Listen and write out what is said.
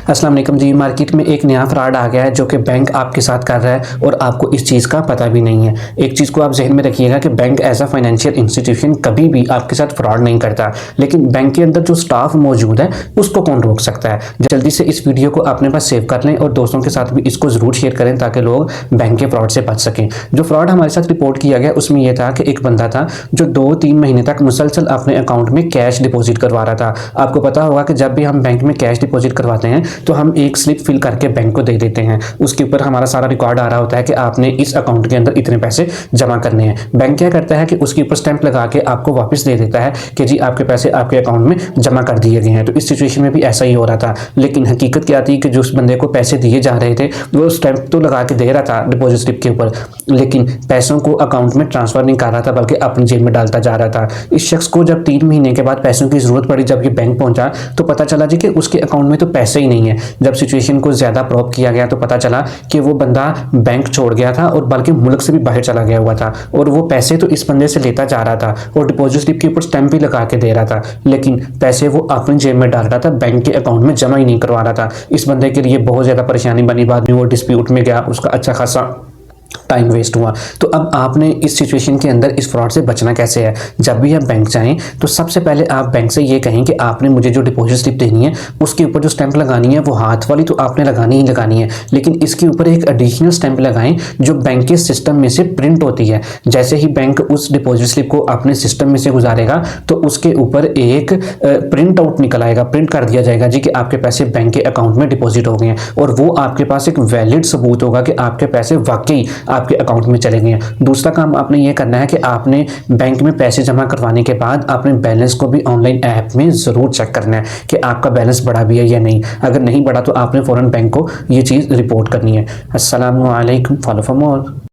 अस्सलाम वालेकुम जी। मार्केट में एक नया फ्रॉड आ गया है जो कि बैंक आपके साथ कर रहा है और आपको इस चीज़ का पता भी नहीं है। एक चीज़ को आप जहन में रखिएगा कि bank as a financial institution कभी भी आपके साथ फ्रॉड नहीं करता, लेकिन बैंक के अंदर जो स्टाफ मौजूद है उसको कौन रोक सकता है। जल्दी से इस वीडियो को अपने पास सेव कर लें और दोस्तों के साथ भी इसको ज़रूर शेयर करें ताकि लोग बैंक के फ्रॉड से बच सकें। जो फ्रॉड हमारे साथ रिपोर्ट किया गया उसमें यह था कि एक बंदा था जो 2-3 महीने तक मुसलसल अपने अकाउंट में कैश डिपॉजिट करवा रहा था। आपको पता होगा कि जब भी हम बैंक में कैश डिपॉजिट करवाते हैं तो हम एक स्लिप फिल करके बैंक को दे देते हैं। उसके ऊपर हमारा सारा रिकॉर्ड आ रहा होता है कि आपने इस अकाउंट के अंदर इतने पैसे जमा करने हैं। बैंक क्या करता है कि उसके ऊपर स्टैंप लगा के आपको वापस दे देता है कि जी आपके पैसे आपके अकाउंट में जमा कर दिए गए हैं। तो इस सिचुएशन में भी ऐसा ही हो रहा था, लेकिन हकीकत क्या थी कि जो उस बंदे को पैसे दिए जा रहे थे वो स्टैंप तो लगा के दे रहा था डिपॉजिट स्लिप के ऊपर, लेकिन पैसों को अकाउंट में ट्रांसफर नहीं कर रहा था बल्कि अपनी जेब में डालता जा रहा था। इस शख्स को जब 3 महीने के बाद पैसों की जरूरत पड़ी, जब ये बैंक पहुंचा तो पता चला जी कि उसके अकाउंट में तो पैसे ही नहीं है। जब सिचुएशन को ज़्यादा प्रोब किया गया तो पता चला कि वो बंदा बैंक छोड़ गया था और बल्कि मुल्क से भी बाहर चला गया हुआ था, और वो पैसे तो इस बंदे से लेता जा रहा था और डिपॉजिट स्लिप के ऊपर स्टैंप भी लगा के दे रहा था, लेकिन पैसे वो अपनी जेब में डाल रहा था, बैंक के अकाउंट में जमा ही नहीं करवा रहा था। इस बंदे के लिए बहुत ज़्यादा परेशानी बनी। बाद में वो डिस्प्यूट में गया, उसका अच्छा खासा टाइम वेस्ट हुआ। तो अब आपने इस सिचुएशन के अंदर इस फ्रॉड से बचना कैसे है। जब भी आप बैंक जाएं तो सबसे पहले आप बैंक से ये कहें कि आपने मुझे जो डिपॉजिट स्लिप देनी है उसके ऊपर जो स्टैंप लगानी है वो हाथ वाली तो आपने लगानी ही लगानी है, लेकिन इसके ऊपर एक एडिशनल स्टैंप लगाएं जो बैंक के सिस्टम में से प्रिंट होती है। जैसे ही बैंक उस डिपॉजिट स्लिप को अपने सिस्टम में से गुजारेगा तो उसके ऊपर एक प्रिंट आउट निकल आएगा, प्रिंट कर दिया जाएगा जी कि आपके पैसे बैंक के अकाउंट में डिपॉजिट हो गए हैं, और वो आपके पास एक वैलिड सबूत होगा कि आपके पैसे वाकई आपके अकाउंट में चले गए हैं। दूसरा काम आपने ये करना है कि आपने बैंक में पैसे जमा करवाने के बाद अपने बैलेंस को भी ऑनलाइन ऐप में ज़रूर चेक करना है कि आपका बैलेंस बढ़ा भी है या नहीं। अगर नहीं बढ़ा तो आपने फ़ौरन बैंक को ये चीज़ रिपोर्ट करनी है। अस्सलाम वालेकुम, फॉलो फॉर मोर।